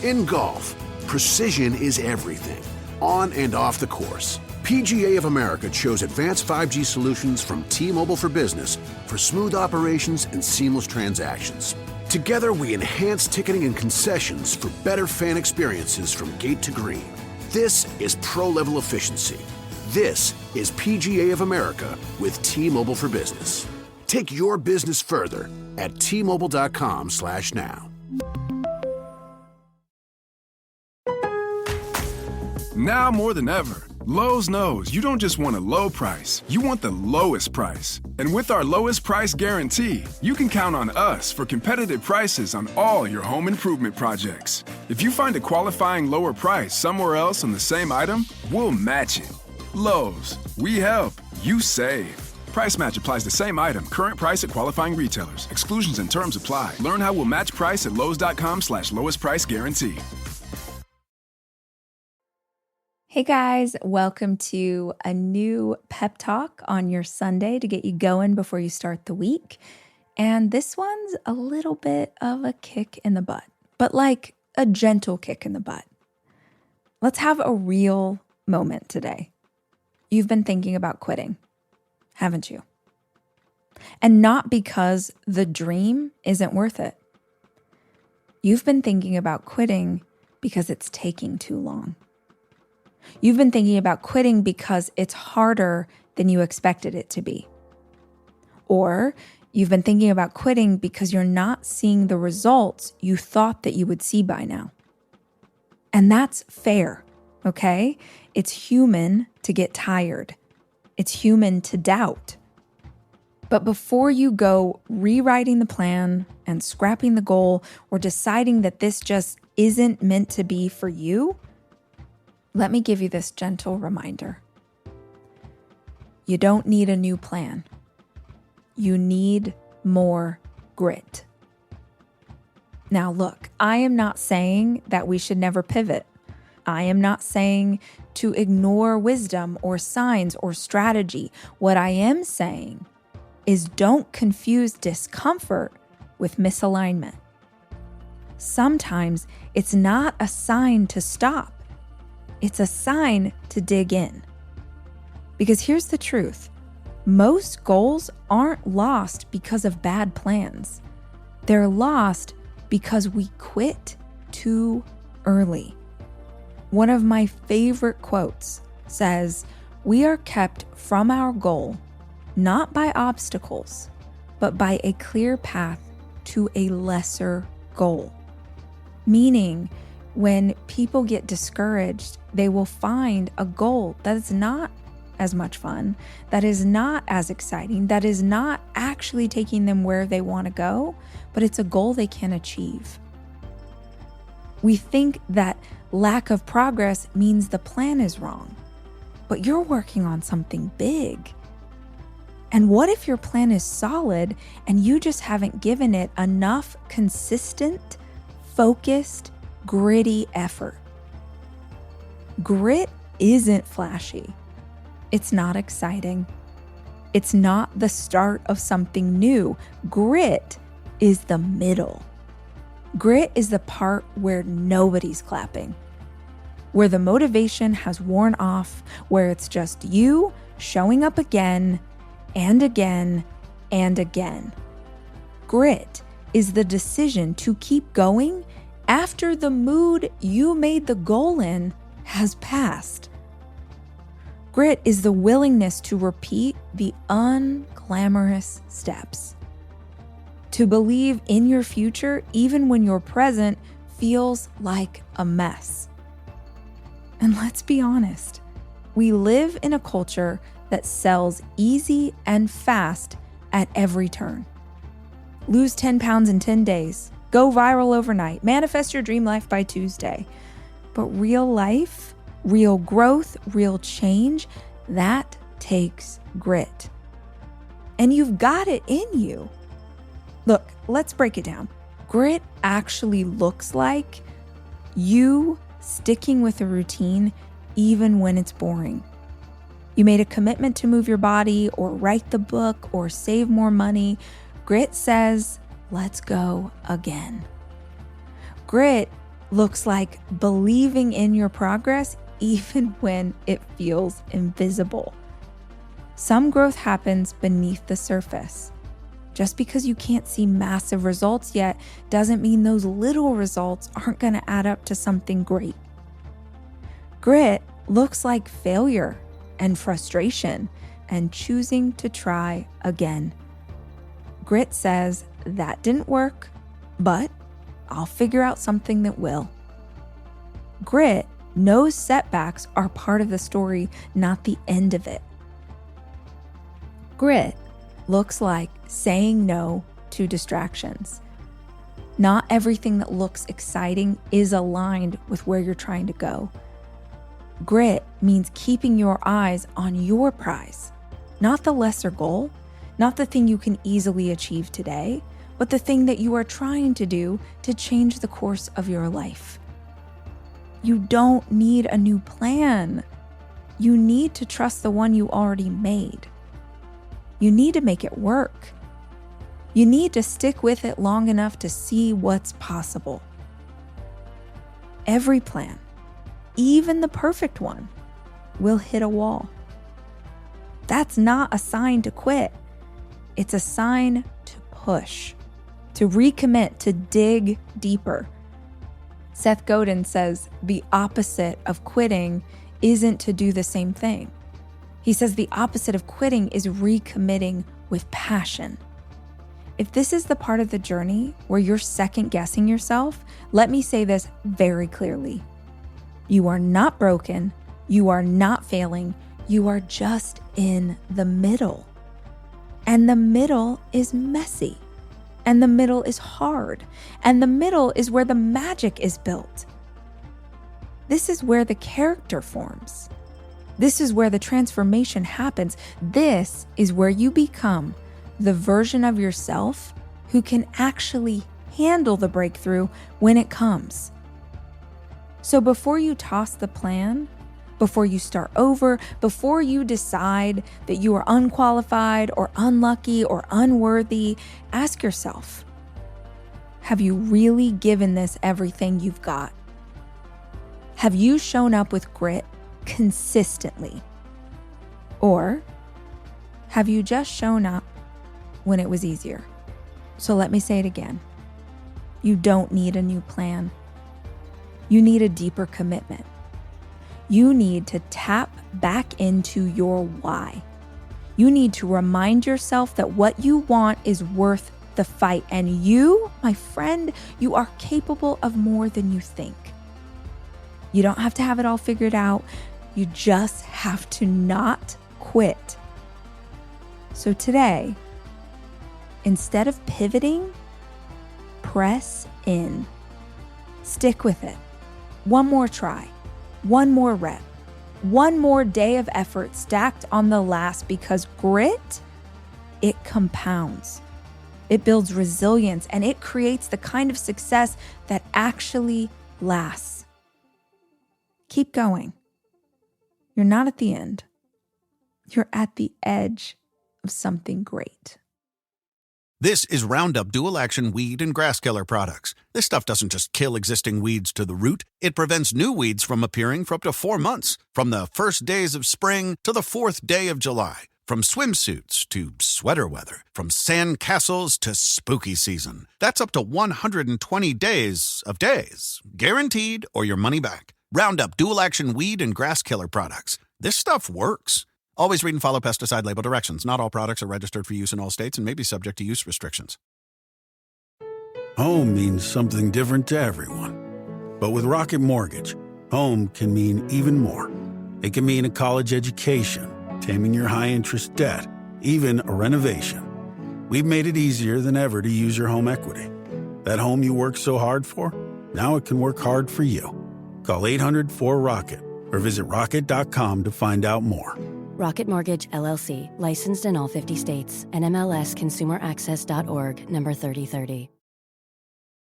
In golf, precision is everything, on and off the course. PGA of America chose advanced 5G solutions from T-Mobile for Business for smooth operations and seamless transactions. Together, we enhance ticketing and concessions for better fan experiences from gate to green. This is pro-level efficiency. This is PGA of America with T-Mobile for Business. Take your business further at T-Mobile.com/now. Now more than ever, Lowe's knows you don't just want a low price, you want the lowest price. And with our lowest price guarantee, you can count on us for competitive prices on all your home improvement projects. If you find a qualifying lower price somewhere else on the same item, we'll match it. Lowe's, we help, you save. Price match applies the same item, current price at qualifying retailers. Exclusions and terms apply. Learn how we'll match price at Lowes.com/lowest price guarantee. Hey guys, welcome to a new Pep Talk on your Sunday to get you going before you start the week. And this one's a little bit of a kick in the butt, but like a gentle kick in the butt. Let's have a real moment today. You've been thinking about quitting, haven't you? And not because the dream isn't worth it. You've been thinking about quitting because it's taking too long. You've been thinking about quitting because it's harder than you expected it to be. Or you've been thinking about quitting because you're not seeing the results you thought that you would see by now. And that's fair, okay? It's human to get tired. It's human to doubt. But before you go rewriting the plan and scrapping the goal or deciding that this just isn't meant to be for you, let me give you this gentle reminder. You don't need a new plan. You need more grit. Now look, I am not saying that we should never pivot. I am not saying to ignore wisdom or signs or strategy. What I am saying is don't confuse discomfort with misalignment. Sometimes it's not a sign to stop. It's a sign to dig in. Because here's the truth. Most goals aren't lost because of bad plans. They're lost because we quit too early. One of my favorite quotes says, "We are kept from our goal, not by obstacles, but by a clear path to a lesser goal." Meaning, when people get discouraged, they will find a goal that is not as much fun, that is not as exciting, that is not actually taking them where they want to go, but it's a goal they can achieve. We think that lack of progress means the plan is wrong, but you're working on something big. And what if your plan is solid and you just haven't given it enough consistent, focused, gritty effort? Grit isn't flashy. It's not exciting. It's not the start of something new. Grit is the middle. Grit is the part where nobody's clapping, where the motivation has worn off, where it's just you showing up again and again and again. Grit is the decision to keep going after the mood you made the goal in has passed. Grit is the willingness to repeat the unglamorous steps, to believe in your future even when your present feels like a mess. And let's be honest, we live in a culture that sells easy and fast at every turn. Lose 10 pounds in 10 days. Go viral overnight. Manifest your dream life by Tuesday. But real life, real growth, real change, that takes grit. And you've got it in you. Look, let's break it down. Grit actually looks like you sticking with a routine even when it's boring. You made a commitment to move your body or write the book or save more money. Grit says, let's go again. Grit looks like believing in your progress even when it feels invisible. Some growth happens beneath the surface. Just because you can't see massive results yet doesn't mean those little results aren't going to add up to something great. Grit looks like failure and frustration and choosing to try again. Grit says, that didn't work, but I'll figure out something that will. Grit knows setbacks are part of the story, not the end of it. Grit looks like saying no to distractions. Not everything that looks exciting is aligned with where you're trying to go. Grit means keeping your eyes on your prize, not the lesser goal, not the thing you can easily achieve today, but the thing that you are trying to do to change the course of your life. You don't need a new plan. You need to trust the one you already made. You need to make it work. You need to stick with it long enough to see what's possible. Every plan, even the perfect one, will hit a wall. That's not a sign to quit. It's a sign to push, to recommit, to dig deeper. Seth Godin says the opposite of quitting isn't to do the same thing. He says the opposite of quitting is recommitting with passion. If this is the part of the journey where you're second guessing yourself, let me say this very clearly. You are not broken. You are not failing. You are just in the middle. And the middle is messy. And the middle is hard. And the middle is where the magic is built. This is where the character forms. This is where the transformation happens. This is where you become the version of yourself who can actually handle the breakthrough when it comes. So before you toss the plan, before you start over, before you decide that you are unqualified or unlucky or unworthy, ask yourself, have you really given this everything you've got? Have you shown up with grit consistently? Or have you just shown up when it was easier? So let me say it again. You don't need a new plan. You need a deeper commitment. You need to tap back into your why. You need to remind yourself that what you want is worth the fight. And you, my friend, you are capable of more than you think. You don't have to have it all figured out. You just have to not quit. So today, instead of pivoting, press in. Stick with it. One more try. One more rep. One more day of effort stacked on the last, because grit, it compounds. It builds resilience, and it creates the kind of success that actually lasts. Keep going. You're not at the end. You're at the edge of something great. This is Roundup Dual Action Weed and Grass Killer products. This stuff doesn't just kill existing weeds to the root. It prevents new weeds from appearing for up to 4 months, from the first days of spring to the 4th day of July. From swimsuits to sweater weather, from sand castles to spooky season. That's up to 120 days of days, guaranteed, or your money back. Roundup Dual Action Weed and Grass Killer products. This stuff works. Always read and follow pesticide label directions. Not all products are registered for use in all states and may be subject to use restrictions. Home means something different to everyone. But with Rocket Mortgage, home can mean even more. It can mean a college education, taming your high-interest debt, even a renovation. We've made it easier than ever to use your home equity. That home you worked so hard for, now it can work hard for you. Call 800-4ROCKET or visit rocket.com to find out more. Rocket Mortgage, LLC, licensed in all 50 states, NMLS ConsumerAccess.org, number 3030.